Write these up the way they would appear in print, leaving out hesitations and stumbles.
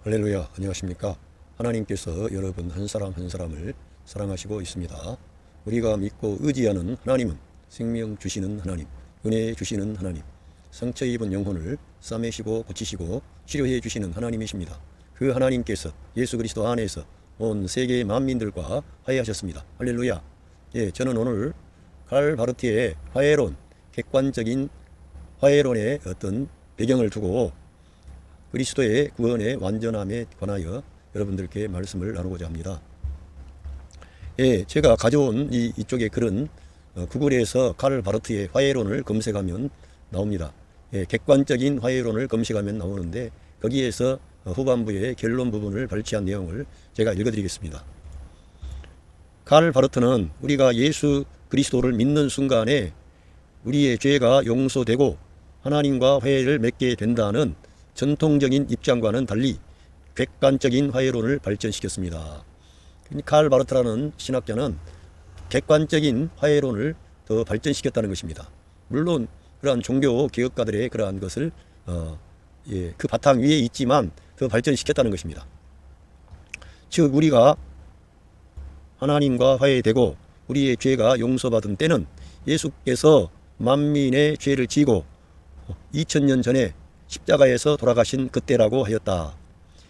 할렐루야, 안녕하십니까? 하나님께서 여러분 한 사람 한 사람을 사랑하시고 있습니다. 우리가 믿고 의지하는 하나님은 생명 주시는 하나님, 은혜 주시는 하나님, 상처 입은 영혼을 싸매시고 고치시고 치료해 주시는 하나님이십니다. 그 하나님께서 예수 그리스도 안에서 온 세계 만민들과 화해하셨습니다. 할렐루야. 저는 오늘 칼 바르트의 화해론, 객관적인 화해론의 어떤 배경을 두고 그리스도의 구원의 완전함에 관하여 여러분들께 말씀을 나누고자 합니다. 제가 가져온 이쪽에 글은 구글에서 칼 바르트의 화해론을 검색하면 나옵니다. 객관적인 화해론을 검색하면 나오는데 거기에서 후반부의 결론 부분을 발췌한 내용을 제가 읽어드리겠습니다. 칼 바르트는 우리가 예수 그리스도를 믿는 순간에 우리의 죄가 용서되고 하나님과 화해를 맺게 된다는 전통적인 입장과는 달리 객관적인 화해론을 발전시켰습니다. 칼 바르트라는 신학자는 객관적인 화해론을 더 발전시켰다는 것입니다. 물론 그러한 종교 개혁가들의 그러한 것을 그 바탕 위에 있지만 더 발전시켰다는 것입니다. 즉 우리가 하나님과 화해되고 우리의 죄가 용서받은 때는 예수께서 만민의 죄를 지고 2000년 전에 십자가에서 돌아가신 그때라고 하였다.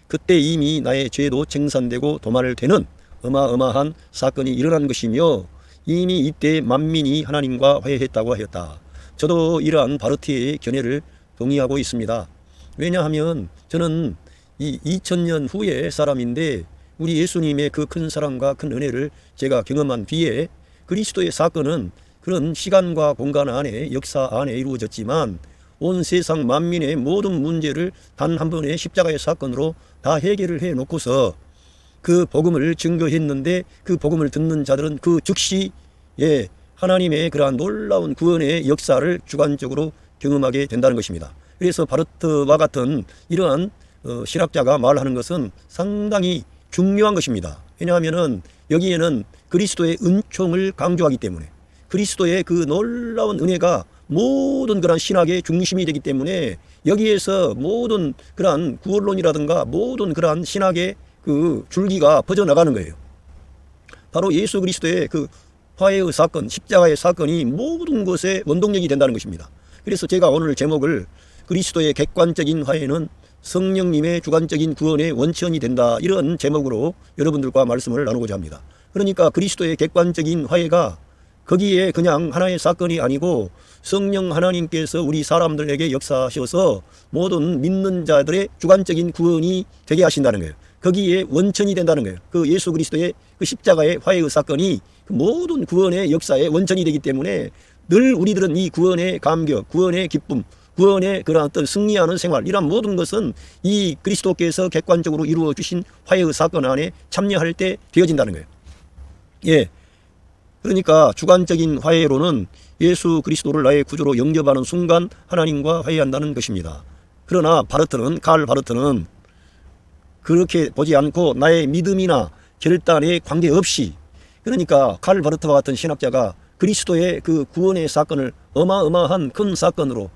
그때 이미 나의 죄도 청산되고 도말되는 어마어마한 사건이 일어난 것이며 이미 이때 만민이 하나님과 화해했다고 하였다. 저도 이러한 바르트의 견해를 동의하고 있습니다. 왜냐하면 저는 이 2000년 후의 사람인데 우리 예수님의 그 큰 사랑과 큰 은혜를 제가 경험한 뒤에 그리스도의 사건은 그런 시간과 공간 안에 역사 안에 이루어졌지만 온 세상 만민의 모든 문제를 단 한 번의 십자가의 사건으로 다 해결을 해 놓고서 그 복음을 증거했는데 그 복음을 듣는 자들은 그 즉시 하나님의 그러한 놀라운 구원의 역사를 주관적으로 경험하게 된다는 것입니다. 그래서 바르트와 같은 이러한 신학자가 말하는 것은 상당히 중요한 것입니다. 왜냐하면 여기에는 그리스도의 은총을 강조하기 때문에 그리스도의 그 놀라운 은혜가 모든 그런 신학의 중심이 되기 때문에 여기에서 모든 그러한 구원론이라든가 모든 그러한 신학의 그 줄기가 퍼져나가는 거예요. 바로 예수 그리스도의 그 화해의 사건, 십자가의 사건이 모든 것의 원동력이 된다는 것입니다. 그래서 제가 오늘 제목을 그리스도의 객관적인 화해는 성령님의 주관적인 구원의 원천이 된다, 이런 제목으로 여러분들과 말씀을 나누고자 합니다. 그러니까 그리스도의 객관적인 화해가 거기에 그냥 하나의 사건이 아니고 성령 하나님께서 우리 사람들에게 역사하셔서 모든 믿는 자들의 주관적인 구원이 되게 하신다는 거예요. 거기에 원천이 된다는 거예요. 그 예수 그리스도의 그 십자가의 화해의 사건이 그 모든 구원의 역사의 원천이 되기 때문에 늘 우리들은 이 구원의 감격, 구원의 기쁨, 구원의 그런 어떤 승리하는 생활, 이런 모든 것은 이 그리스도께서 객관적으로 이루어 주신 화해의 사건 안에 참여할 때 되어진다는 거예요. 그러니까 주관적인 화해로는 예수 그리스도를 나의 구주로 영접하는 순간 하나님과 화해한다는 것입니다. 그러나 칼 바르트는 그렇게 보지 않고 나의 믿음이나 결단에 관계없이, 그러니까 칼 바르트와 같은 신학자가 그리스도의 그 구원의 사건을 어마어마한 큰 사건으로,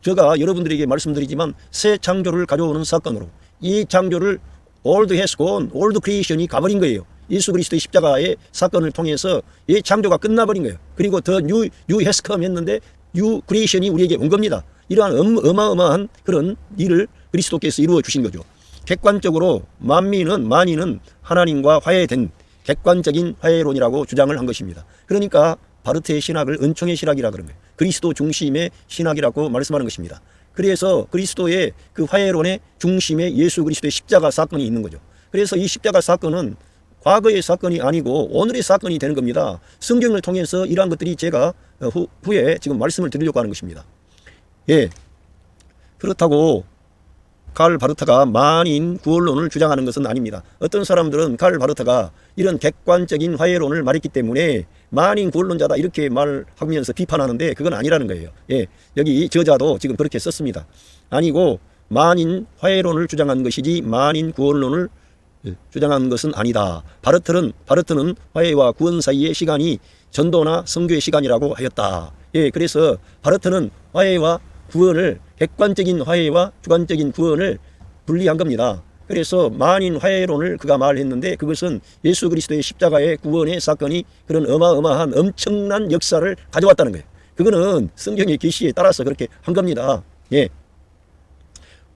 제가 여러분들에게 말씀드리지만 새 창조를 가져오는 사건으로, 이 창조를 old has gone, old creation이 가버린 거예요. 예수 그리스도의 십자가의 사건을 통해서 이 창조가 끝나버린 거예요. 그리고 더 new has come 했는데 new creation이 우리에게 온 겁니다. 이러한 어마어마한 그런 일을 그리스도께서 이루어 주신 거죠. 객관적으로 만인은 하나님과 화해된 객관적인 화해론이라고 주장을 한 것입니다. 그러니까 바르트의 신학을 은총의 신학이라 그런 거예요. 그리스도 중심의 신학이라고 말씀하는 것입니다. 그래서 그리스도의 그 화해론의 중심에 예수 그리스도의 십자가 사건이 있는 거죠. 그래서 이 십자가 사건은 과거의 사건이 아니고 오늘의 사건이 되는 겁니다. 성경을 통해서 이러한 것들이 제가 후에 지금 말씀을 드리려고 하는 것입니다. 그렇다고 칼 바르트가 만인 구원론을 주장하는 것은 아닙니다. 어떤 사람들은 칼 바르트가 이런 객관적인 화해론을 말했기 때문에 만인 구원론자다 이렇게 말하면서 비판하는데 그건 아니라는 거예요. 여기 저자도 지금 그렇게 썼습니다. 아니고 만인 화해론을 주장한 것이지 만인 구원론을 주장한 것은 아니다. 바르트는 화해와 구원 사이의 시간이 전도나 선교의 시간이라고 하였다. 그래서 바르트는 화해와 구원을, 객관적인 화해와 주관적인 구원을 분리한 겁니다. 그래서 만인 화해론을 그가 말했는데 그것은 예수 그리스도의 십자가의 구원의 사건이 그런 어마어마한 엄청난 역사를 가져왔다는 거예요. 그거는 성경의 계시에 따라서 그렇게 한 겁니다. 예.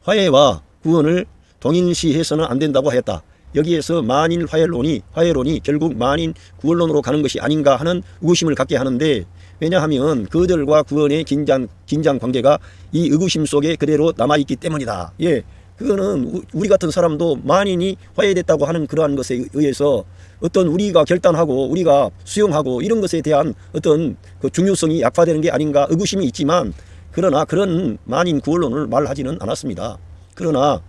화해와 구원을 동일시해서는 안 된다고 하였다. 여기에서 만인 화해론이 결국 만인 구원론으로 가는 것이 아닌가 하는 의구심을 갖게 하는데, 왜냐하면 그들과 구원의 긴장 관계가 이 의구심 속에 그대로 남아있기 때문이다. 예. 그거는 우리 같은 사람도 만인이 화해됐다고 하는 그러한 것에 의해서 어떤 우리가 결단하고 우리가 수용하고 이런 것에 대한 어떤 그 중요성이 약화되는 게 아닌가 의구심이 있지만, 그러나 그런 만인 구원론을 말하지는 않았습니다. 그러나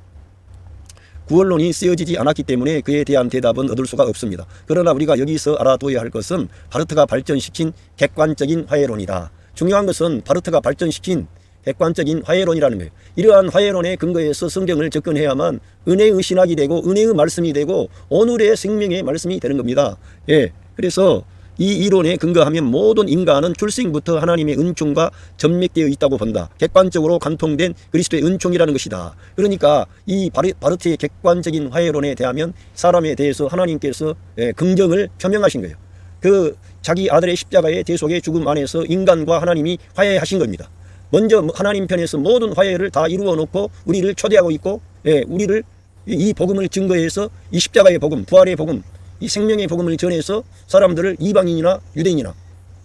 구원론이 쓰여지지 않았기 때문에 그에 대한 대답은 얻을 수가 없습니다. 그러나 우리가 여기서 알아둬야 할 것은 바르트가 발전시킨 객관적인 화해론이다. 중요한 것은 바르트가 발전시킨 객관적인 화해론이라는 거예요. 이러한 화해론의 근거에서 성경을 접근해야만 은혜의 신학이 되고 은혜의 말씀이 되고 오늘의 생명의 말씀이 되는 겁니다. 예. 그래서 이 이론에 근거하면 모든 인간은 출생부터 하나님의 은총과 전맥되어 있다고 본다. 객관적으로 관통된 그리스도의 은총이라는 것이다. 그러니까 이 바르트의 객관적인 화해론에 대하면 사람에 대해서 하나님께서 긍정을 표명하신 거예요. 그 자기 아들의 십자가의 대속의 죽음 안에서 인간과 하나님이 화해하신 겁니다. 먼저 하나님 편에서 모든 화해를 다 이루어 놓고 우리를 초대하고 있고, 우리를 이 복음을 증거해서 이 십자가의 복음, 부활의 복음, 이 생명의 복음을 전해서 사람들을 이방인이나 유대인이나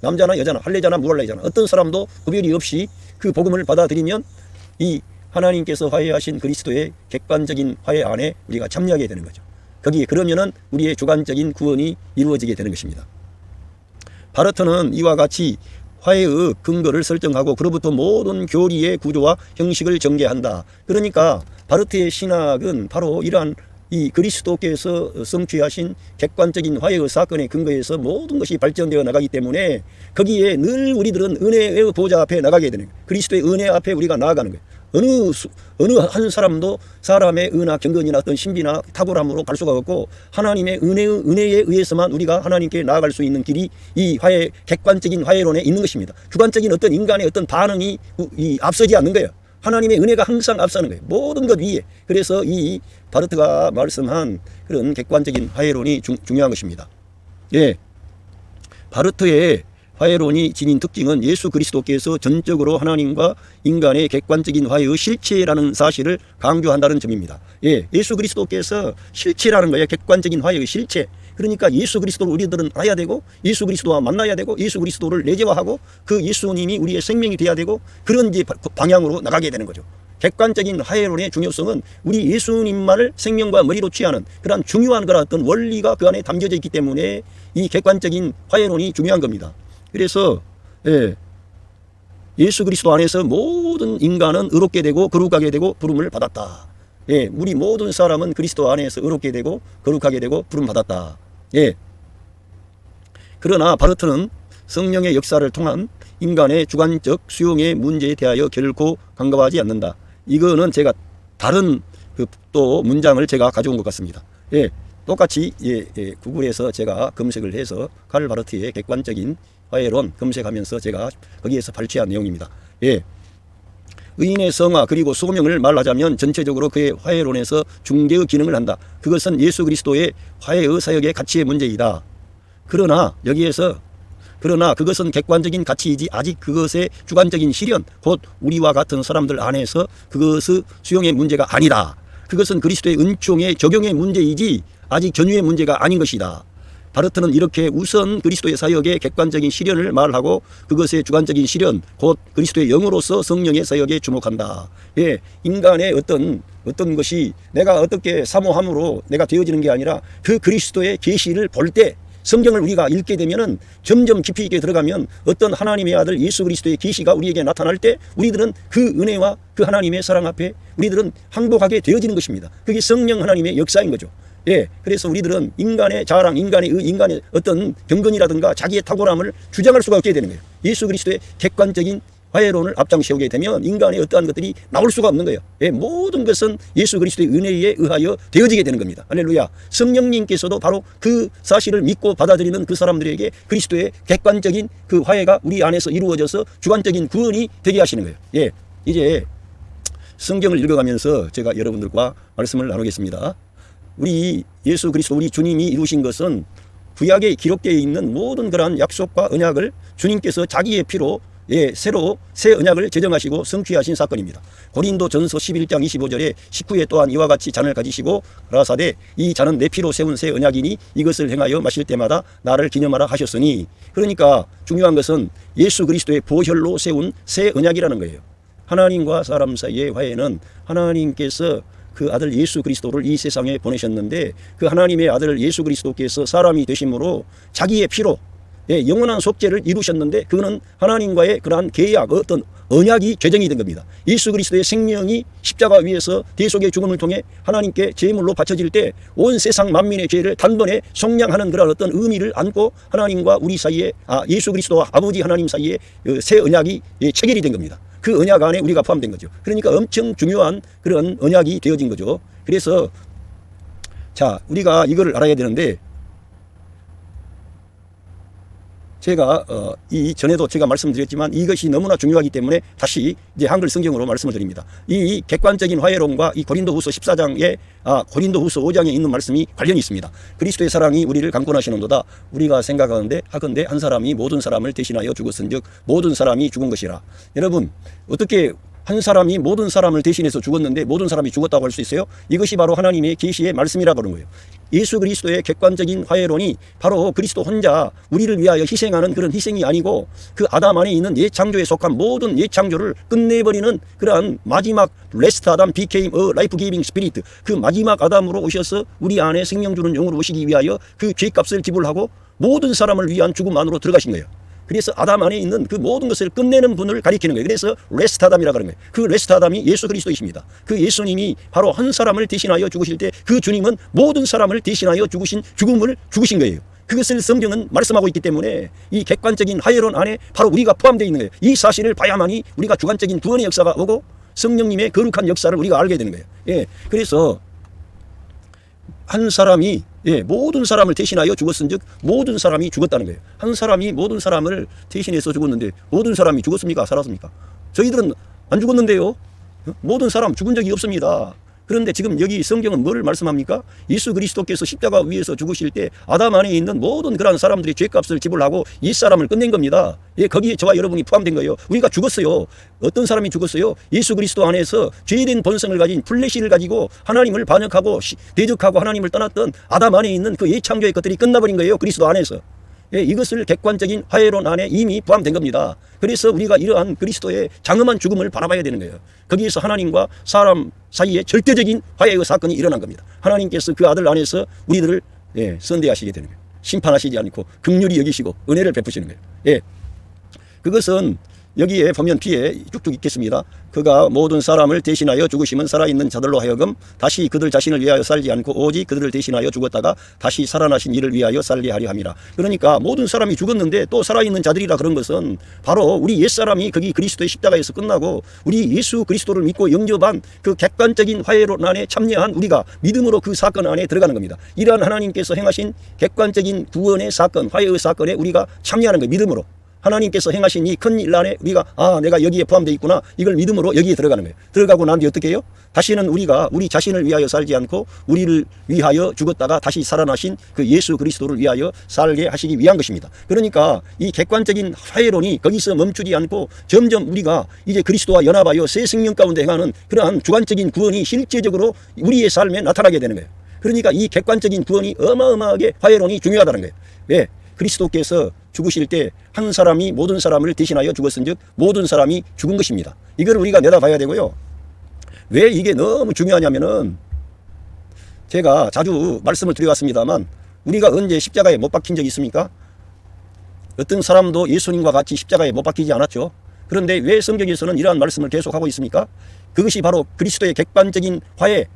남자나 여자나 할례자나 무할례자나 어떤 사람도 구별이 없이 그 복음을 받아들이면 이 하나님께서 화해하신 그리스도의 객관적인 화해 안에 우리가 참여하게 되는 거죠. 거기에 그러면은 우리의 주관적인 구원이 이루어지게 되는 것입니다. 바르트는 이와 같이 화해의 근거를 설정하고 그로부터 모든 교리의 구조와 형식을 전개한다. 그러니까 바르트의 신학은 바로 이러한 이 그리스도께서 성취하신 객관적인 화해의 사건의 근거에서 모든 것이 발전되어 나가기 때문에 거기에 늘 우리들은 은혜의 보좌 앞에 나가게 되는 거예요. 그리스도의 은혜 앞에 우리가 나아가는 거예요. 어느 한 사람도 사람의 은하 경건이나 어떤 신비나 탁월함으로 갈 수가 없고 하나님의 은혜에 의해서만 우리가 하나님께 나아갈 수 있는 길이 이 화해, 객관적인 화해론에 있는 것입니다. 주관적인 어떤 인간의 어떤 반응이 앞서지 않는 거예요. 하나님의 은혜가 항상 앞서는 거예요. 모든 것 위에. 그래서 이 바르트가 말씀한 그런 객관적인 화해론이 중요한 것입니다. 예. 바르트의 화해론이 지닌 특징은 예수 그리스도께서 전적으로 하나님과 인간의 객관적인 화해의 실체라는 사실을 강조한다는 점입니다. 예, 예수 그리스도께서 실체라는 거예요. 객관적인 화해의 실체. 그러니까 예수 그리스도를 우리들은 알아야 되고 예수 그리스도와 만나야 되고 예수 그리스도를 내재화하고 그 예수님이 우리의 생명이 되어야 되고 그런 이제 방향으로 나가게 되는 거죠. 객관적인 화해론의 중요성은 우리 예수님만을 생명과 머리로 취하는 그러한 중요한 그런 어떤 원리가 그 안에 담겨져 있기 때문에 이 객관적인 화해론이 중요한 겁니다. 그래서 예수 그리스도 안에서 모든 인간은 의롭게 되고 거룩하게 되고 부름을 받았다. 예, 우리 모든 사람은 그리스도 안에서 의롭게 되고 거룩하게 되고 부름 받았다. 예. 그러나 바르트는 성령의 역사를 통한 인간의 주관적 수용의 문제에 대하여 결코 간과하지 않는다. 이거는 제가 다른 또 문장을 제가 가져온 것 같습니다. 예. 똑같이 구글에서 제가 검색을 해서 칼 바르트의 객관적인 화해론 검색하면서 제가 거기에서 발췌한 내용입니다. 예. 의인의 성화 그리고 소명을 말하자면 전체적으로 그의 화해론에서 중개의 기능을 한다. 그것은 예수 그리스도의 화해의 사역의 가치의 문제이다. 그러나 그것은 객관적인 가치이지 아직 그것의 주관적인 실현 곧 우리와 같은 사람들 안에서 그것의 수용의 문제가 아니다. 그것은 그리스도의 은총의 적용의 문제이지 아직 전유의 문제가 아닌 것이다. 바르트는 이렇게 우선 그리스도의 사역의 객관적인 실현을 말하고 그것의 주관적인 실현 곧 그리스도의 영으로서 성령의 사역에 주목한다. 예, 인간의 어떤 것이 내가 어떻게 사모함으로 내가 되어지는 게 아니라 그 그리스도의 계시를 볼 때 성경을 우리가 읽게 되면은 점점 깊이 있게 들어가면 어떤 하나님의 아들 예수 그리스도의 계시가 우리에게 나타날 때 우리들은 그 은혜와 그 하나님의 사랑 앞에 우리들은 항복하게 되어지는 것입니다. 그게 성령 하나님의 역사인 거죠. 예, 그래서 우리들은 인간의 자랑, 인간의 어떤 경건이라든가 자기의 탁월함을 주장할 수가 없게 되는 거예요. 예수 그리스도의 객관적인 화해론을 앞장세우게 되면 인간의 어떠한 것들이 나올 수가 없는 거예요. 예, 모든 것은 예수 그리스도의 은혜에 의하여 되어지게 되는 겁니다. 할렐루야. 성령님께서도 바로 그 사실을 믿고 받아들이는 그 사람들에게 그리스도의 객관적인 그 화해가 우리 안에서 이루어져서 주관적인 구원이 되게 하시는 거예요. 예, 이제 성경을 읽어가면서 제가 여러분들과 말씀을 나누겠습니다. 우리 예수 그리스도 우리 주님이 이루신 것은 구약에 기록되어 있는 모든 그러한 약속과 언약을 주님께서 자기의 피로 새로 새 언약을 제정하시고 성취하신 사건입니다. 고린도 전서 11장 25절에 19에 또한 이와 같이 잔을 가지시고 가라사대 이 잔은 내 피로 세운 새 언약이니 이것을 행하여 마실 때마다 나를 기념하라 하셨으니, 그러니까 중요한 것은 예수 그리스도의 보혈로 세운 새 언약이라는 거예요. 하나님과 사람 사이의 화해는 하나님께서 그 아들 예수 그리스도를 이 세상에 보내셨는데 그 하나님의 아들 예수 그리스도께서 사람이 되심으로 자기의 피로 영원한 속죄를 이루셨는데, 그거는 하나님과의 그러한 계약, 어떤 언약이 제정이 된 겁니다. 예수 그리스도의 생명이 십자가 위에서 대속의 죽음을 통해 하나님께 제물로 바쳐질 때 온 세상 만민의 죄를 단번에 속량하는 그런 어떤 의미를 안고 하나님과 우리 사이에 예수 그리스도와 아버지 하나님 사이에 새 언약이 체결이 된 겁니다. 그 언약 안에 우리가 포함된 거죠. 그러니까 엄청 중요한 그런 언약이 되어진 거죠. 그래서 자, 우리가 이거를 알아야 되는데, 제가 이 전에도 제가 말씀드렸지만 이것이 너무나 중요하기 때문에 다시 이제 한글 성경으로 말씀을 드립니다. 이 객관적인 화해론과 이 고린도후서 14장에 고린도후서 5장에 있는 말씀이 관련이 있습니다. 그리스도의 사랑이 우리를 강권하시는도다. 우리가 생각하는데 하건대 한 사람이 모든 사람을 대신하여 죽었은즉 모든 사람이 죽은 것이라. 여러분, 어떻게 한 사람이 모든 사람을 대신해서 죽었는데 모든 사람이 죽었다고 할 수 있어요? 이것이 바로 하나님의 계시의 말씀이라 그런 거예요. 예수 그리스도의 객관적인 화해론이 바로 그리스도 혼자 우리를 위하여 희생하는 그런 희생이 아니고 그 아담 안에 있는 옛 창조에 속한 모든 옛 창조를 끝내버리는 그러한 마지막 레스트 아담 became a life giving spirit, 그 마지막 아담으로 오셔서 우리 안에 생명 주는 영으로 오시기 위하여 그 죄값을 지불하고 모든 사람을 위한 죽음 안으로 들어가신 거예요. 그래서 아담 안에 있는 그 모든 것을 끝내는 분을 가리키는 거예요. 그래서 레스트 아담이라고 하는 거예요. 그 레스트 아담이 예수 그리스도이십니다. 그 예수님이 바로 한 사람을 대신하여 죽으실 때 그 주님은 모든 사람을 대신하여 죽음을 죽으신 거예요. 그것을 성경은 말씀하고 있기 때문에 이 객관적인 화해론 안에 바로 우리가 포함되어 있는 거예요. 이 사실을 봐야만이 우리가 주관적인 구원의 역사가 오고 성령님의 거룩한 역사를 우리가 알게 되는 거예요. 그래서 한 사람이 모든 사람을 대신하여 죽었은즉 모든 사람이 죽었다는 거예요. 한 사람이 모든 사람을 대신해서 죽었는데 모든 사람이 죽었습니까? 살았습니까? 저희들은 안 죽었는데요. 모든 사람 죽은 적이 없습니다. 그런데 지금 여기 성경은 뭐를 말씀합니까? 예수 그리스도께서 십자가 위에서 죽으실 때 아담 안에 있는 모든 그런 사람들이 죄값을 지불하고 옛사람을 끝낸 겁니다. 거기에 저와 여러분이 포함된 거예요. 우리가 죽었어요. 어떤 사람이 죽었어요? 예수 그리스도 안에서 죄된 본성을 가진 플래시를 가지고 하나님을 반역하고 대적하고 하나님을 떠났던 아담 안에 있는 그 옛 창조의 것들이 끝나버린 거예요. 그리스도 안에서. 이것을 객관적인 화해론 안에 이미 포함된 겁니다. 그래서 우리가 이러한 그리스도의 장엄한 죽음을 바라봐야 되는 거예요. 거기에서 하나님과 사람 사이에 절대적인 화해의 사건이 일어난 겁니다. 하나님께서 그 아들 안에서 우리들을 선대하시게 되는 거예요. 심판하시지 않고 긍휼히 여기시고 은혜를 베푸시는 거예요. 그것은 여기에 보면 뒤에 쭉쭉 있겠습니다. 그가 모든 사람을 대신하여 죽으시면 살아있는 자들로 하여금 다시 그들 자신을 위하여 살지 않고 오직 그들을 대신하여 죽었다가 다시 살아나신 이를 위하여 살게 하려 함이라. 그러니까 모든 사람이 죽었는데 또 살아있는 자들이라 그런 것은 바로 우리 옛사람이 거기 그리스도의 십자가에서 끝나고 우리 예수 그리스도를 믿고 영접한 그 객관적인 화해론 안에 참여한 우리가 믿음으로 그 사건 안에 들어가는 겁니다. 이러한 하나님께서 행하신 객관적인 구원의 사건, 화해의 사건에 우리가 참여하는 거예요. 믿음으로. 하나님께서 행하신 이 큰 일 안에 우리가 내가 여기에 포함되어 있구나, 이걸 믿음으로 여기에 들어가는 거예요. 들어가고 난 뒤 어떻게 해요? 다시는 우리가 우리 자신을 위하여 살지 않고 우리를 위하여 죽었다가 다시 살아나신 그 예수 그리스도를 위하여 살게 하시기 위한 것입니다. 그러니까 이 객관적인 화해론이 거기서 멈추지 않고 점점 우리가 이제 그리스도와 연합하여 새 생명 가운데 행하는 그러한 주관적인 구원이 실제적으로 우리의 삶에 나타나게 되는 거예요. 그러니까 이 객관적인 구원이 어마어마하게 화해론이 중요하다는 거예요. 왜? 그리스도께서 죽으실 때 한 사람이 모든 사람을 대신하여 죽었은즉 모든 사람이 죽은 것입니다. 이걸 우리가 내다봐야 되고요. 왜 이게 너무 중요하냐면은 제가 자주 말씀을 드려왔습니다만 우리가 언제 십자가에 못 박힌 적이 있습니까? 어떤 사람도 예수님과 같이 십자가에 못 박히지 않았죠. 그런데 왜 성경에서는 이러한 말씀을 계속하고 있습니까? 그것이 바로 그리스도의 객관적인 화해의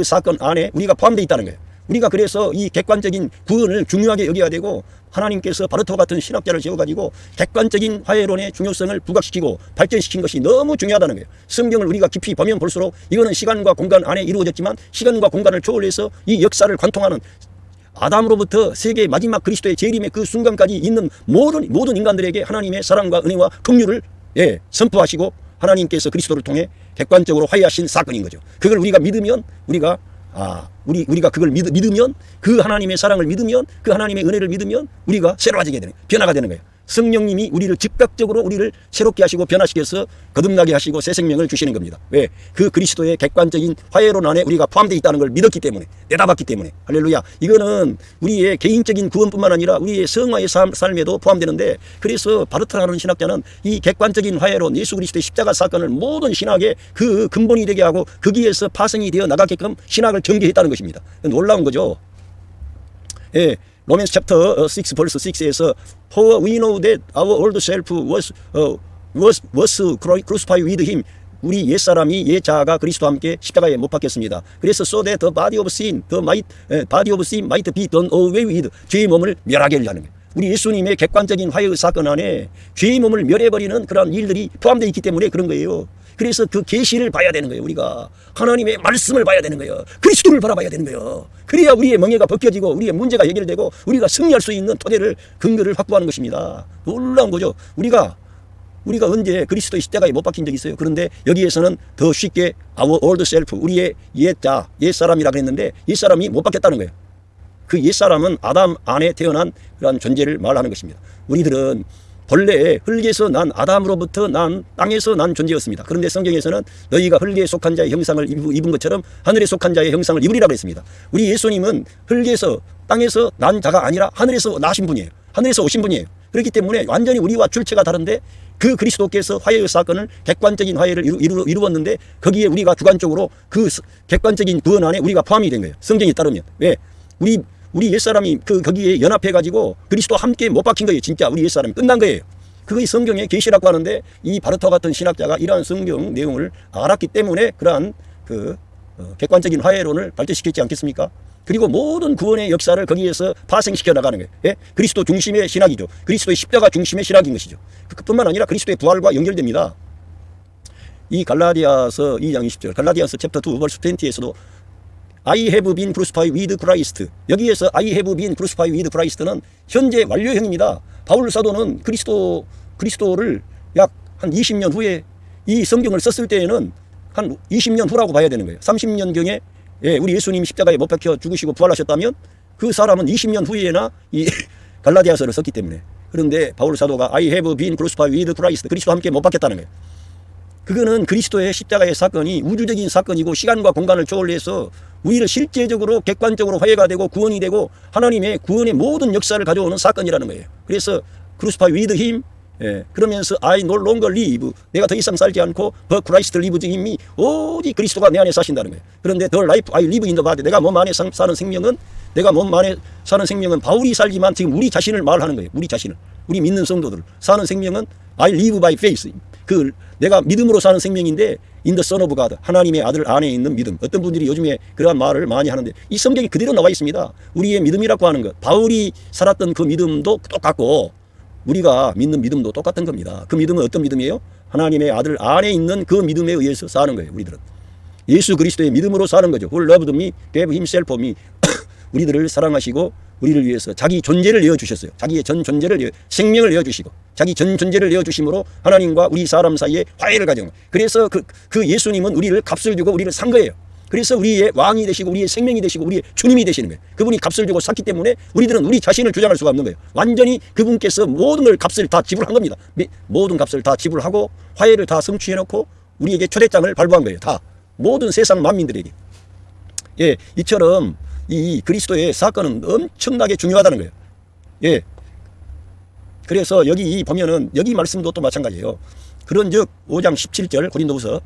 사건 안에 우리가 포함되어 있다는 거예요. 우리가 그래서 이 객관적인 구원을 중요하게 여겨야 되고 하나님께서 바르토 같은 신학자를 세워가지고 객관적인 화해론의 중요성을 부각시키고 발전시킨 것이 너무 중요하다는 거예요. 성경을 우리가 깊이 보면 볼수록 이거는 시간과 공간 안에 이루어졌지만 시간과 공간을 초월해서 이 역사를 관통하는 아담으로부터 세계 마지막 그리스도의 재림의 그 순간까지 있는 모든 인간들에게 하나님의 사랑과 은혜와 긍휼을 선포하시고 하나님께서 그리스도를 통해 객관적으로 화해하신 사건인 거죠. 그걸 우리가 믿으면 우리가 그걸 믿으면 그 하나님의 사랑을 믿으면 그 하나님의 은혜를 믿으면 우리가 새로워지게 되는 변화가 되는 거예요. 성령님이 우리를 즉각적으로 우리를 새롭게 하시고 변화시켜서 거듭나게 하시고 새 생명을 주시는 겁니다. 왜? 그 그리스도의 객관적인 화해론 안에 우리가 포함되어 있다는 걸 믿었기 때문에, 내다봤기 때문에. 할렐루야. 이거는 우리의 개인적인 구원뿐만 아니라 우리의 성화의 삶에도 포함되는데, 그래서 바르트라는 신학자는 이 객관적인 화해론, 예수 그리스도의 십자가 사건을 모든 신학의 그 근본이 되게 하고 거기에서 파생이 되어 나가게끔 신학을 전개했다는 것입니다. 놀라운 거죠. 예. 로맨스 챕터 6 벌스 6에서 For we know that our old self was crucified with him. 우리 옛사람이 옛자아가 그리스도와 함께 십자가에 못 박혔습니다. 그래서 so that the body of sin might be done away with. 죄의 몸을 멸하게 하려는 거예요. 우리 예수님의 객관적인 화해 사건 안에 죄의 몸을 멸해버리는 그런 일들이 포함되어 있기 때문에 그런 거예요. 그래서 그 계시를 봐야 되는 거예요. 우리가 하나님의 말씀을 봐야 되는 거예요. 그리스도를 바라봐야 되는 거예요. 그래야 우리의 멍에가 벗겨지고 우리의 문제가 해결되고 우리가 승리할 수 있는 토대를 근거를 확보하는 것입니다. 놀라운 거죠. 우리가 언제 그리스도의 십자가에 못 박힌 적이 있어요. 그런데 여기에서는 더 쉽게 our old self, 우리의 옛사람이라고 했는데 옛사람이 못 박혔다는 거예요. 그 옛사람은 아담 안에 태어난 그런 존재를 말하는 것입니다. 우리들은 본래 흙에서 난 아담으로부터 난 땅에서 난 존재였습니다. 그런데 성경에서는 너희가 흙에 속한 자의 형상을 입은 것처럼 하늘에 속한 자의 형상을 입으리라고 했습니다. 우리 예수님은 흙에서 땅에서 난 자가 아니라 하늘에서 나신 분이에요. 하늘에서 오신 분이에요. 그렇기 때문에 완전히 우리와 출처가 다른데 그 그리스도께서 화해의 사건을 객관적인 화해를 이루었는데 거기에 우리가 주관적으로 그 객관적인 구원 안에 우리가 포함이 된 거예요. 성경에 따르면. 왜? 우리 옛사람이 거기에 연합해가지고 그리스도와 함께 못 박힌 거예요. 진짜 우리 옛사람이 끝난 거예요. 그것이 성경의 계시라고 하는데 이 바르터 같은 신학자가 이러한 성경 내용을 알았기 때문에 그러한 객관적인 화해론을 발전시켰지 않겠습니까? 그리고 모든 구원의 역사를 거기에서 파생시켜 나가는 거예요. 예? 그리스도 중심의 신학이죠. 그리스도의 십자가 중심의 신학인 것이죠. 그뿐만 아니라 그리스도의 부활과 연결됩니다. 이 갈라디아서 2장 20절, 갈라디아서 챕터 2 벌스 20에서도 I have been crucified with Christ. 여기에서 I have been crucified with Christ는 현재 완료형입니다. 바울 사도는 그리스도를 약 한 20년 후에 이 성경을 썼을 때에는 한 20년 후라고 봐야 되는 거예요. 30년경에 우리 예수님이 십자가에 못 박혀 죽으시고 부활하셨다면 그 사람은 20년 후에나 이 갈라디아서를 썼기 때문에. 그런데 바울 사도가 I have been crucified with Christ. 그리스도와 함께 못 박혔다는 거예요. 그거는 그리스도의 십자가의 사건이 우주적인 사건이고 시간과 공간을 초월해서 우리를 실제적으로 객관적으로 화해가 되고 구원이 되고 하나님의 구원의 모든 역사를 가져오는 사건이라는 거예요. 그래서 crucified with him, 그러면서 I no longer live, 내가 더 이상 살지 않고 but Christ lives in me, 오직 그리스도가 내 안에 사신다는 거예요. 그런데 the life I live in the body, 내가 몸 안에 사는 생명은 바울이 살지만 지금 우리 자신을 말하는 거예요. 우리 자신을, 우리 믿는 성도들 사는 생명은 I live by faith, 내가 믿음으로 사는 생명인데 in the Son of God, 하나님의 아들 안에 있는 믿음. 어떤 분들이 요즘에 그러한 말을 많이 하는데 이 성경이 그대로 나와 있습니다. 우리의 믿음이라고 하는 것, 바울이 살았던 그 믿음도 똑같고 우리가 믿는 믿음도 똑같은 겁니다. 그 믿음은 어떤 믿음이에요? 하나님의 아들 안에 있는 그 믿음에 의해서 사는 거예요. 우리들은 예수 그리스도의 믿음으로 사는 거죠. Who loved me, gave himself for me. 우리들을 사랑하시고 우리를 위해서 자기 존재를 내어주셨어요. 자기의 전 존재를 생명을 내어주시고 자기 전 존재를 내어주심으로 하나님과 우리 사람 사이에 화해를 가져온 거예요. 그래서 그 예수님은 우리를 값을 주고 우리를 산 거예요. 그래서 우리의 왕이 되시고 우리의 생명이 되시고 우리의 주님이 되시는 거예요. 그분이 값을 주고 샀기 때문에 우리들은 우리 자신을 주장할 수가 없는 거예요. 완전히 그분께서 모든 걸 값을 다 지불한 겁니다. 모든 값을 다 지불하고 화해를 다 성취해놓고 우리에게 초대장을 발부한 거예요. 다 모든 세상 만민들에게. 예, 이처럼 이 그리스도의 사건은 엄청나게 중요하다는 거예요. 예. 그래서 여기 보면은 여기 말씀도 또 마찬가지예요. 그런즉 5장 17절 고린도후서,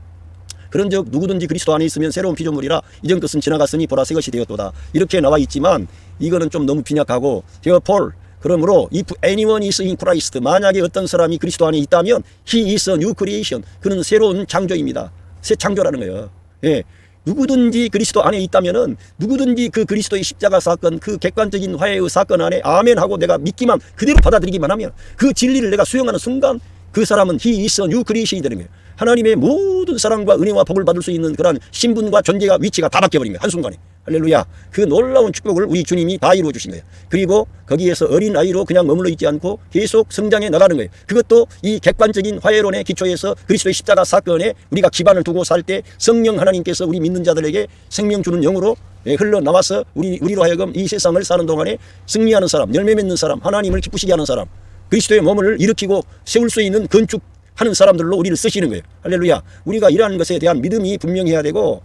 그런즉 누구든지 그리스도 안에 있으면 새로운 피조물이라 이전 것은 지나갔으니 보라 새 것이 되었도다. 이렇게 나와 있지만 이거는 좀 너무 빈약하고 Therefore, 그러므로 if anyone is in Christ, 만약에 어떤 사람이 그리스도 안에 있다면 he is a new creation, 그는 새로운 창조입니다. 새 창조라는 거예요. 예. 누구든지 그리스도 안에 있다면은 누구든지 그 그리스도의 십자가 사건, 그 객관적인 화해의 사건 안에 아멘하고 내가 믿기만 그대로 받아들이기만 하면 그 진리를 내가 수용하는 순간 그 사람은 he is a new creation이 되는 거예요. 하나님의 모든 사랑과 은혜와 복을 받을 수 있는 그러한 신분과 존재와 위치가 다 바뀌어버린 거예요. 한순간에. 할렐루야. 그 놀라운 축복을 우리 주님이 다 이루어 주신 거예요. 그리고 거기에서 어린아이로 그냥 머물러 있지 않고 계속 성장해 나가는 거예요. 그것도 이 객관적인 화해론의 기초에서 그리스도의 십자가 사건에 우리가 기반을 두고 살 때 성령 하나님께서 우리 믿는 자들에게 생명 주는 영으로 흘러나와서 우리로 하여금 이 세상을 사는 동안에 승리하는 사람, 열매 맺는 사람, 하나님을 기쁘시게 하는 사람, 그리스도의 몸을 일으키고 세울 수 있는 건축하는 사람들로 우리를 쓰시는 거예요. 할렐루야. 우리가 이러한 것에 대한 믿음이 분명해야 되고,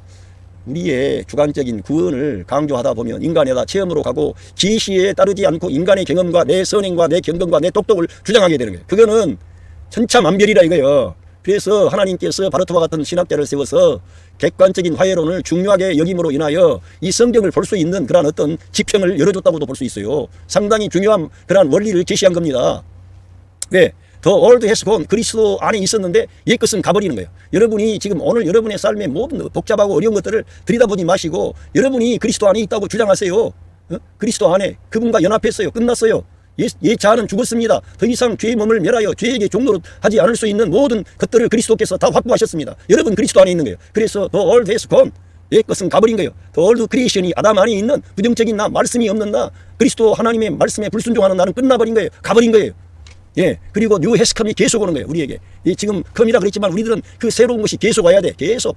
우리의 주관적인 구원을 강조하다 보면 인간에다 체험으로 가고 지시에 따르지 않고 인간의 경험과 내 선행과 내 경건과 내 똑똑을 주장하게 되는 거예요. 그거는 천차만별이라 이거예요. 그래서 하나님께서 바르트와 같은 신학자를 세워서 객관적인 화해론을 중요하게 여김으로 인하여 이 성경을 볼 수 있는 그러한 어떤 지평을 열어줬다고도 볼 수 있어요. 상당히 중요한 그러한 원리를 제시한 겁니다. 왜? 더 올드 has gone. 그리스도 안에 있었는데 옛 것은 가버리는 거예요. 여러분이 지금 오늘 여러분의 삶의 모든 복잡하고 어려운 것들을 들여다보지 마시고 여러분이 그리스도 안에 있다고 주장하세요. 그리스도 안에 그분과 연합했어요. 끝났어요. 옛 자아는 죽었습니다. 더 이상 죄의 몸을 멸하여 죄에게 종노릇 하지 않을 수 있는 모든 것들을 그리스도께서 다 확보하셨습니다. 여러분 그리스도 안에 있는 거예요. 그래서 더 올드 has gone. 옛 것은 가버린 거예요. 더 올드 크리에이션이 아담 안에 있는 부정적인 나, 말씀이 없는 나, 그리스도 하나님의 말씀에 불순종하는 나는 끝나버린 거예요. 가버린 거예요. 예, 그리고 뉴 해스컴이 계속 오는 거예요. 우리에게. 지금 컴이라 그랬지만 우리들은 그 새로운 것이 계속 와야 돼. 계속.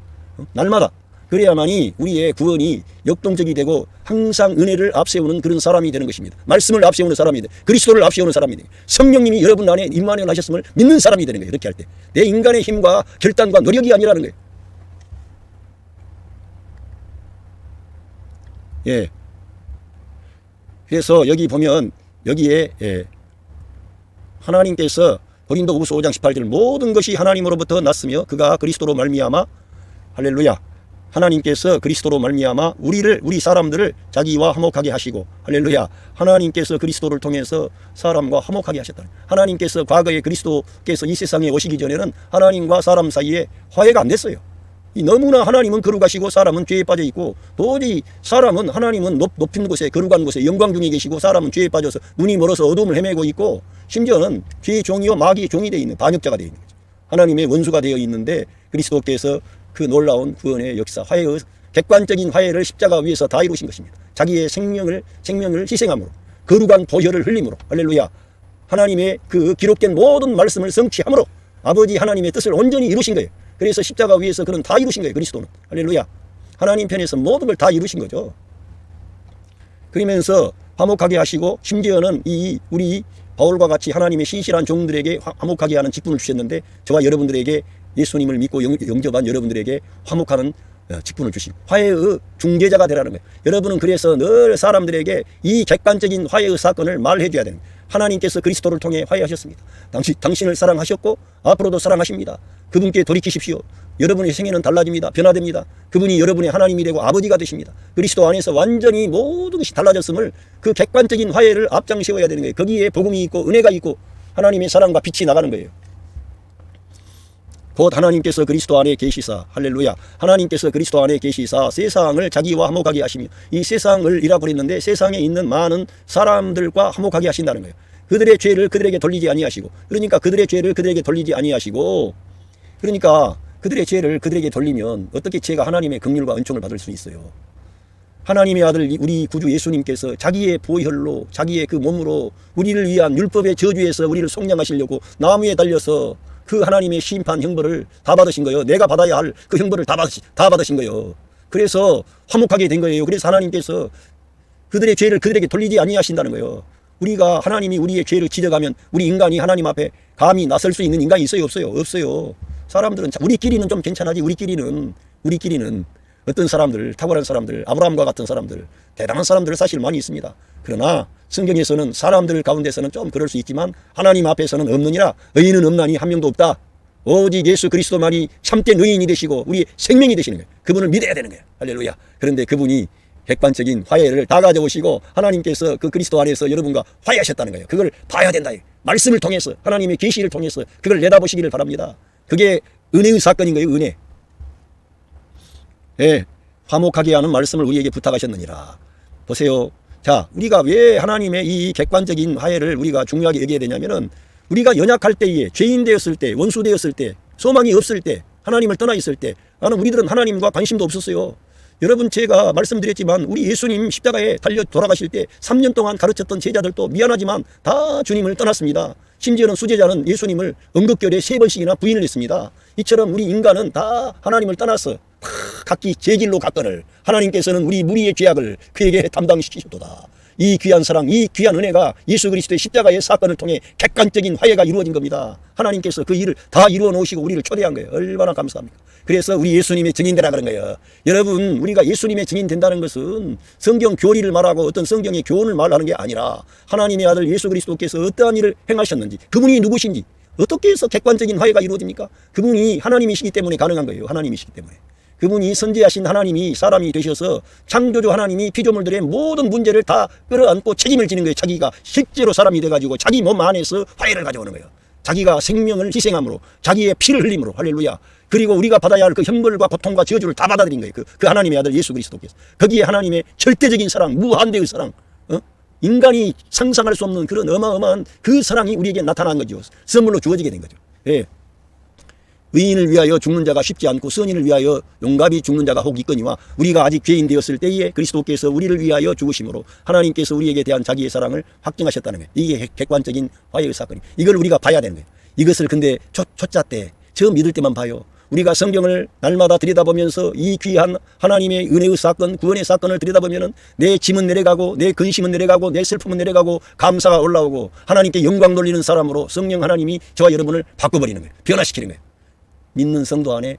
날마다. 그래야만이 우리의 구원이 역동적이 되고 항상 은혜를 앞세우는 그런 사람이 되는 것입니다. 말씀을 앞세우는 사람이 돼. 그리스도를 앞세우는 사람이 돼. 성령님이 여러분 안에 임마누엘 하셨음을 믿는 사람이 되는 거예요. 이렇게 할 때. 내 인간의 힘과 결단과 노력이 아니라는 거예요. 예. 그래서 여기 보면 여기에 하나님께서 고린도후서 5장 18절 모든 것이 하나님으로부터 났으며 그가 그리스도로 말미암아 할렐루야 하나님께서 그리스도로 말미암아 우리 사람들을 자기와 화목하게 하시고 할렐루야 하나님께서 그리스도를 통해서 사람과 화목하게 하셨다. 하나님께서 과거에 그리스도께서 이 세상에 오시기 전에는 하나님과 사람 사이에 화해가 안 됐어요. 너무나 하나님은 거룩하시고 사람은 죄에 빠져 있고 도저히 사람은 하나님은 높은 곳에 거룩한 곳에 영광 중에 계시고 사람은 죄에 빠져서 눈이 멀어서 어둠을 헤매고 있고 심지어는 죄의 종이요 마귀의 종이 되어 있는 반역자가 되어 있는 거죠. 하나님의 원수가 되어 있는데 그리스도께서 그 놀라운 구원의 역사 화해의 객관적인 화해를 십자가 위에서 다 이루신 것입니다. 자기의 생명을 희생함으로 거룩한 보혈을 흘림으로 할렐루야 하나님의 그 기록된 모든 말씀을 성취함으로 아버지 하나님의 뜻을 온전히 이루신 거예요. 그래서 십자가 위에서 그는 다 이루신 거예요. 그리스도는. 할렐루야. 하나님 편에서 모든 걸 다 이루신 거죠. 그러면서 화목하게 하시고 심지어는 우리 바울과 같이 하나님의 신실한 종들에게 화목하게 하는 직분을 주셨는데 저와 여러분들에게 예수님을 믿고 영접한 여러분들에게 화목하는 직분을 주신 화해의 중재자가 되라는 거예요. 여러분은 그래서 늘 사람들에게 이 객관적인 화해의 사건을 말해 줘야 되는 거예요. 하나님께서 그리스도를 통해 화해하셨습니다. 당신을 사랑하셨고 앞으로도 사랑하십니다. 그분께 돌이키십시오. 여러분의 생애는 달라집니다. 변화됩니다. 그분이 여러분의 하나님이 되고 아버지가 되십니다. 그리스도 안에서 완전히 모든 것이 달라졌음을 그 객관적인 화해를 앞장세워야 되는 거예요. 거기에 복음이 있고 은혜가 있고 하나님의 사랑과 빛이 나가는 거예요. 곧 하나님께서 그리스도 안에 계시사 할렐루야 하나님께서 그리스도 안에 계시사 세상을 자기와 화목하게 하시며 이 세상을 잃어버렸는데 세상에 있는 많은 사람들과 화목하게 하신다는 거예요. 그들의 죄를 그들에게 돌리지 아니하시고 그러니까 그들의 죄를 그들에게 돌리지 아니하시고 그러니까 그들의 죄를 그들에게 돌리면 어떻게 죄가 하나님의 긍휼과 은총을 받을 수 있어요. 하나님의 아들 우리 구주 예수님께서 자기의 보혈로 자기의 그 몸으로 우리를 위한 율법의 저주에서 우리를 속량하시려고 나무에 달려서 그 하나님의 심판 형벌을 다 받으신 거예요. 내가 받아야 할 그 형벌을 다 받으신 거예요. 그래서 화목하게 된 거예요. 그래서 하나님께서 그들의 죄를 그들에게 돌리지 아니하신다는 거예요. 우리가 하나님이 우리의 죄를 지적하면 우리 인간이 하나님 앞에 감히 나설 수 있는 인간이 있어요? 없어요? 없어요. 사람들은 우리끼리는 좀 괜찮아지. 우리끼리는 어떤 사람들 탁월한 사람들 아브라함과 같은 사람들 대단한 사람들 사실 많이 있습니다. 그러나 성경에서는 사람들 가운데서는 좀 그럴 수 있지만 하나님 앞에서는 없느니라 의인은 없나니 한 명도 없다. 오직 예수 그리스도만이 참된 의인이 되시고 우리의 생명이 되시는 거예요. 그분을 믿어야 되는 거예요. 할렐루야. 그런데 그분이 객관적인 화해를 다 가져오시고 하나님께서 그 그리스도 안에서 여러분과 화해하셨다는 거예요. 그걸 봐야 된다. 말씀을 통해서 하나님의 계시를 통해서 그걸 내다보시기를 바랍니다. 그게 은혜의 사건인 거예요. 은혜. 예, 화목하게 하는 말씀을 우리에게 부탁하셨느니라. 보세요. 자, 우리가 왜 하나님의 이 객관적인 화해를 우리가 중요하게 여겨야 되냐면은 우리가 연약할 때에 죄인 되었을 때 원수 되었을 때 소망이 없을 때, 하나님을 떠나 있을 때 나는 우리들은 하나님과 관심도 없었어요. 여러분, 제가 말씀드렸지만 우리 예수님 십자가에 달려 돌아가실 때 3년 동안 가르쳤던 제자들도 미안하지만 다 주님을 떠났습니다. 심지어는 수제자는 예수님을 응급결에 3번씩이나 부인을 했습니다. 이처럼 우리 인간은 다 하나님을 떠나서 다 각기 제 길로 갔거늘 하나님께서는 우리 무리의 죄악을 그에게 담당시키셨도다. 이 귀한 사랑, 이 귀한 은혜가 예수 그리스도의 십자가의 사건을 통해 객관적인 화해가 이루어진 겁니다. 하나님께서 그 일을 다 이루어 놓으시고 우리를 초대한 거예요. 얼마나 감사합니까? 그래서 우리 예수님의 증인되라 그런 거예요. 여러분, 우리가 예수님의 증인 된다는 것은 성경 교리를 말하고 어떤 성경의 교훈을 말하는 게 아니라 하나님의 아들 예수 그리스도께서 어떠한 일을 행하셨는지, 그분이 누구신지, 어떻게 해서 객관적인 화해가 이루어집니까? 그분이 하나님이시기 때문에 가능한 거예요. 하나님이시기 때문에. 그분이 선지하신 하나님이 사람이 되셔서 창조주 하나님이 피조물들의 모든 문제를 다 끌어안고 책임을 지는 거예요. 자기가 실제로 사람이 돼가지고 자기 몸 안에서 화해를 가져오는 거예요. 자기가 생명을 희생함으로, 자기의 피를 흘림으로, 할렐루야. 그리고 우리가 받아야 할 그 형벌과 고통과 저주를 다 받아들인 거예요. 그 하나님의 아들 예수 그리스도께서. 거기에 하나님의 절대적인 사랑, 무한대의 사랑, 인간이 상상할 수 없는 그런 어마어마한 그 사랑이 우리에게 나타난 거죠. 선물로 주어지게 된 거죠. 예. 의인을 위하여 죽는 자가 쉽지 않고 선인을 위하여 용감히 죽는 자가 혹 있거니와 우리가 아직 죄인 되었을 때에 그리스도께서 우리를 위하여 죽으심으로 하나님께서 우리에게 대한 자기의 사랑을 확증하셨다는 거예요. 이게 객관적인 화해의 사건이에요. 이걸 우리가 봐야 되는 거예요. 이것을 근데 초짜 때, 처음 믿을 때만 봐요. 우리가 성경을 날마다 들여다보면서 이 귀한 하나님의 은혜의 사건, 구원의 사건을 들여다보면 내 짐은 내려가고 내 근심은 내려가고 내 슬픔은 내려가고 감사가 올라오고 하나님께 영광 돌리는 사람으로 성령 하나님이 저와 여러분을 바꿔버리는 거예요. 변화시키는 거예요. 믿는 성도 안에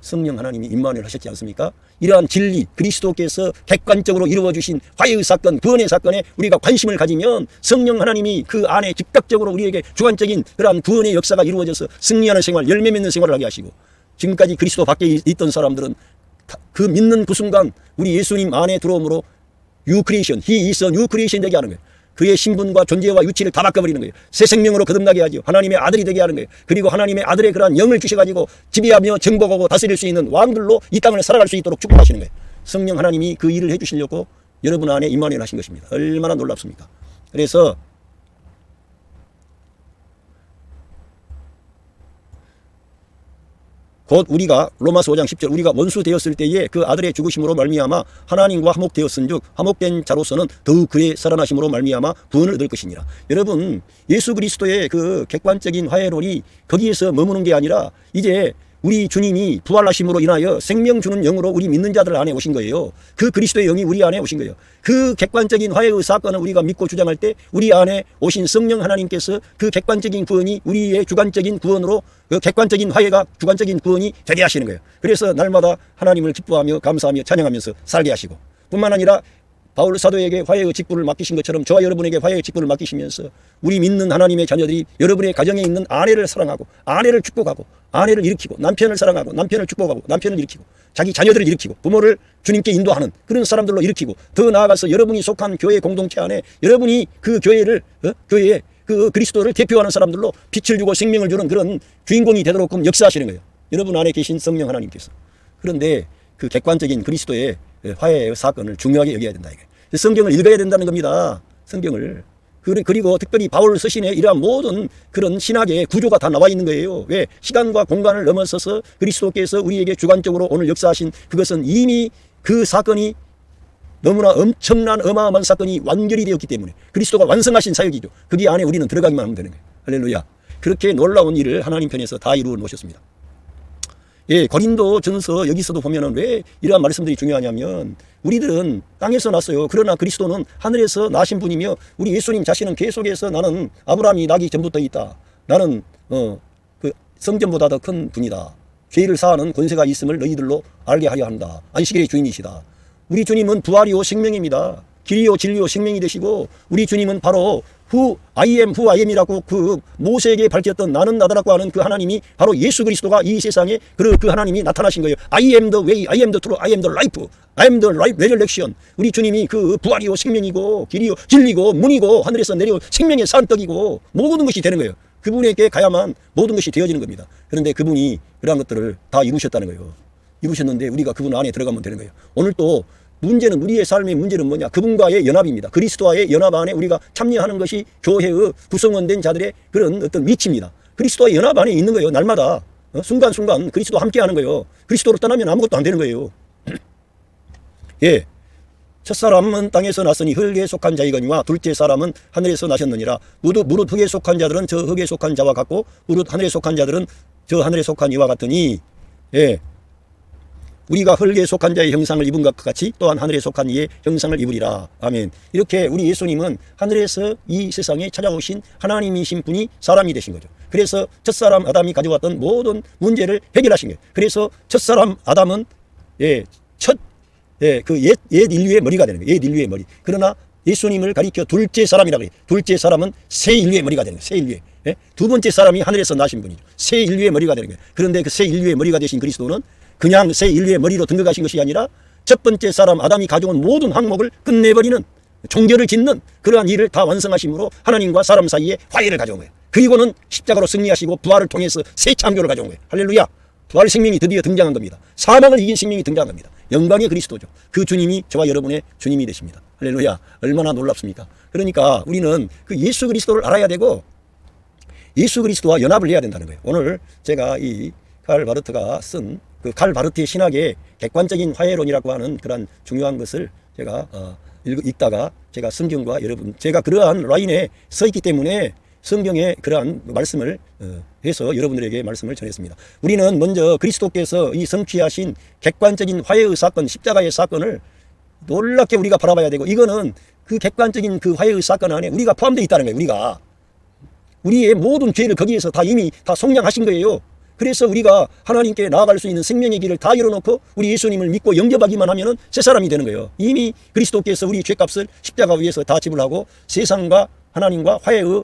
성령 하나님이 임마누엘 하셨지 않습니까? 이러한 진리, 그리스도께서 객관적으로 이루어주신 화해의 사건, 구원의 사건에 우리가 관심을 가지면 성령 하나님이 그 안에 즉각적으로 우리에게 주관적인 그러한 구원의 역사가 이루어져서 승리하는 생활, 열매 맺는 생활을 하게 하시고, 지금까지 그리스도 밖에 있던 사람들은 그 믿는 그 순간 우리 예수님 안에 들어옴으로 New Creation, He is a New Creation 되게 하는 거예요. 그의 신분과 존재와 유치를 다 바꿔버리는 거예요. 새 생명으로 거듭나게 하죠. 하나님의 아들이 되게 하는 거예요. 그리고 하나님의 아들의 그러한 영을 주셔가지고 지배하며 정복하고 다스릴 수 있는 왕들로 이 땅을 살아갈 수 있도록 축복하시는 거예요. 성령 하나님이 그 일을 해주시려고 여러분 안에 임마누엘 하신 것입니다. 얼마나 놀랍습니까? 그래서 곧 우리가 로마서 5장 10절 우리가 원수 되었을 때에 그 아들의 죽으심으로 말미암아 하나님과 화목되었은즉 화목된 자로서는 더욱 그의 살아나심으로 말미암아 구원을 얻을 것이니라. 여러분, 예수 그리스도의 그 객관적인 화해론이 거기에서 머무는 게 아니라 이제 우리 주님이 부활하심으로 인하여 생명 주는 영으로 우리 믿는 자들 안에 오신 거예요. 그 그리스도의 영이 우리 안에 오신 거예요. 그 객관적인 화해의 사건을 우리가 믿고 주장할 때 우리 안에 오신 성령 하나님께서 그 객관적인 구원이 우리의 주관적인 구원으로 그 객관적인 화해가 주관적인 구원이 되게 하시는 거예요. 그래서 날마다 하나님을 기뻐하며 감사하며 찬양하면서 살게 하시고, 뿐만 아니라 바울 사도에게 화해의 직분을 맡기신 것처럼 저와 여러분에게 화해의 직분을 맡기시면서 우리 믿는 하나님의 자녀들이 여러분의 가정에 있는 아내를 사랑하고 아내를 축복하고 아내를 일으키고 남편을 사랑하고 남편을 축복하고 남편을 일으키고 자기 자녀들을 일으키고 부모를 주님께 인도하는 그런 사람들로 일으키고, 더 나아가서 여러분이 속한 교회 공동체 안에 여러분이 그 교회를 교회에 그 그리스도를 대표하는 사람들로 빛을 주고 생명을 주는 그런 주인공이 되도록 역사하시는 거예요. 여러분 안에 계신 성령 하나님께서. 그런데 그 객관적인 그리스도의 화해의 사건을 중요하게 여겨야 된다. 이게 성경을 읽어야 된다는 겁니다. 성경을. 그리고 특별히 바울 서신에 이러한 모든 그런 신학의 구조가 다 나와 있는 거예요. 왜? 시간과 공간을 넘어서서 그리스도께서 우리에게 주관적으로 오늘 역사하신 그것은 이미 그 사건이 너무나 엄청난 어마어마한 사건이 완결이 되었기 때문에 그리스도가 완성하신 사역이죠. 거기 안에 우리는 들어가기만 하면 되는 거예요. 할렐루야. 그렇게 놀라운 일을 하나님 편에서 다 이루어 놓으셨습니다. 예, 고린도 전서 여기서도 보면은 왜 이러한 말씀들이 중요하냐면 우리들은 땅에서 났어요. 그러나 그리스도는 하늘에서 나신 분이며 우리 예수님 자신은 계속해서 나는 아브라함이 나기 전부터 있다. 나는 그 성전보다 더 큰 분이다. 죄를 사하는 권세가 있음을 너희들로 알게 하려 한다. 안식일의 주인이시다. 우리 주님은 부활이요 생명입니다. 길이요 진리요 생명이 되시고 우리 주님은 바로 I am이라고 그 모세에게 밝혔던 나는 나다라고 하는 그 하나님이 바로 예수 그리스도가 이 세상에 그 하나님이 나타나신 거예요. I am the way, I am the truth, I am the life, I am the life resurrection. 우리 주님이 그 부활이요 생명이고 길이요 진리고 문이고 하늘에서 내려온 생명의 산떡이고 모든 것이 되는 거예요. 그분에게 가야만 모든 것이 되어지는 겁니다. 그런데 그분이 그러한 것들을 다 이루셨다는 거예요. 이루셨는데 우리가 그분 안에 들어가면 되는 거예요. 오늘 또 문제는 우리의 삶의 문제는 뭐냐? 그분과의 연합입니다. 그리스도와의 연합 안에 우리가 참여하는 것이 교회의 구성원된 자들의 그런 어떤 위치입니다. 그리스도와의 연합 안에 있는 거예요. 날마다 순간순간 그리스도 함께하는 거예요. 그리스도로 떠나면 아무것도 안 되는 거예요. 예. 첫사람은 땅에서 났으니 흙에 속한 자이거니와 둘째 사람은 하늘에서 나셨느니라. 무릇 흙에 속한 자들은 저 흙에 속한 자와 같고 무릇 하늘에 속한 자들은 저 하늘에 속한 이와 같으니, 예, 우리가 흙에 속한 자의 형상을 입은 것 같이 또한 하늘에 속한 이의 형상을 입으리라. 아멘. 이렇게 우리 예수님은 하늘에서 이 세상에 찾아오신 하나님이신 분이 사람이 되신 거죠. 그래서 첫사람 아담이 가져왔던 모든 문제를 해결하신 거예요. 그래서 첫사람 아담은 그 옛 인류의 머리가 되는 거예요. 옛 인류의 머리. 그러나 예수님을 가리켜 둘째 사람이라고 해요. 둘째 사람은 새 인류의 머리가 되는 거예요. 새 인류의. 두 번째 사람이 하늘에서 나신 분이죠. 새 인류의 머리가 되는 거예요. 그런데 그 새 인류의 머리가 되신 그리스도는 그냥 새 인류의 머리로 등극하신 것이 아니라 첫 번째 사람 아담이 가져온 모든 항목을 끝내버리는, 종결을 짓는 그러한 일을 다 완성하심으로 하나님과 사람 사이에 화해를 가져온 거예요. 그리고는 십자가로 승리하시고 부활을 통해서 새 창조를 가져온 거예요. 할렐루야. 부활 생명이 드디어 등장한 겁니다. 사망을 이긴 생명이 등장한 겁니다. 영광의 그리스도죠. 그 주님이 저와 여러분의 주님이 되십니다. 할렐루야. 얼마나 놀랍습니까? 그러니까 우리는 그 예수 그리스도를 알아야 되고 예수 그리스도와 연합을 해야 된다는 거예요. 오늘 제가 이 칼 바르트가 쓴 그 칼 바르트의 신학의 객관적인 화해론이라고 하는 그런 중요한 것을 제가 읽다가 제가 성경과 제가 그러한 라인에 서 있기 때문에 성경의 그러한 말씀을 해서 여러분들에게 말씀을 전했습니다. 우리는 먼저 그리스도께서 이 성취하신 객관적인 화해의 사건, 십자가의 사건을 놀랍게 우리가 바라봐야 되고, 이거는 그 객관적인 그 화해의 사건 안에 우리가 포함되어 있다는 거예요. 우리의 모든 죄를 거기에서 다 이미 다 속량하신 거예요. 그래서 우리가 하나님께 나아갈 수 있는 생명의 길을 다 열어놓고 우리 예수님을 믿고 영접하기만 하면은 새 사람이 되는 거예요. 이미 그리스도께서 우리 죄값을 십자가 위에서 다 지불하고 세상과 하나님과 화해의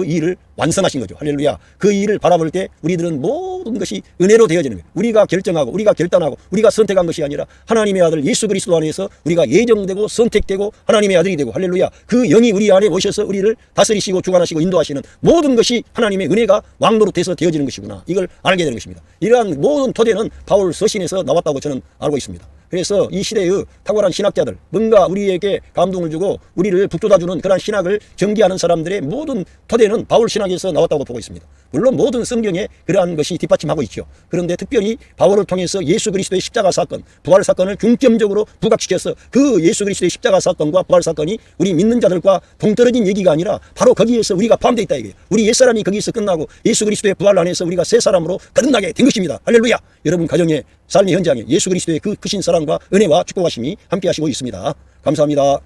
일을 완성하신 거죠. 할렐루야. 그 일을 바라볼 때 우리들은 모든 것이 은혜로 되어지는 거예요. 우리가 결정하고 우리가 결단하고 우리가 선택한 것이 아니라 하나님의 아들 예수 그리스도 안에서 우리가 예정되고 선택되고 하나님의 아들이 되고, 할렐루야. 그 영이 우리 안에 오셔서 우리를 다스리시고 주관하시고 인도하시는 모든 것이 하나님의 은혜가 왕노릇해서 되어지는 것이구나. 이걸 알게 되는 것입니다. 이러한 모든 토대는 바울 서신에서 나왔다고 저는 알고 있습니다. 그래서 이 시대의 탁월한 신학자들, 뭔가 우리에게 감동을 주고 우리를 북돋아주는 그런 신학을 전개하는 사람들의 모든 토대는 바울 신학에서 나왔다고 보고 있습니다. 물론 모든 성경에 그러한 것이 뒷받침하고 있죠. 그런데 특별히 바울을 통해서 예수 그리스도의 십자가 사건, 부활 사건을 중점적으로 부각시켜서 그 예수 그리스도의 십자가 사건과 부활 사건이 우리 믿는 자들과 동떨어진 얘기가 아니라 바로 거기에서 우리가 포함되어 있다 이거예요. 우리 옛사람이 거기서 끝나고 예수 그리스도의 부활 안에서 우리가 새 사람으로 거듭나게 된 것입니다. 할렐루야. 여러분 가정의 삶의 현장에 예수 그리스도의 그 크신 사랑과 은혜와 축복하심이 함께 하시고 있습니다. 감사합니다.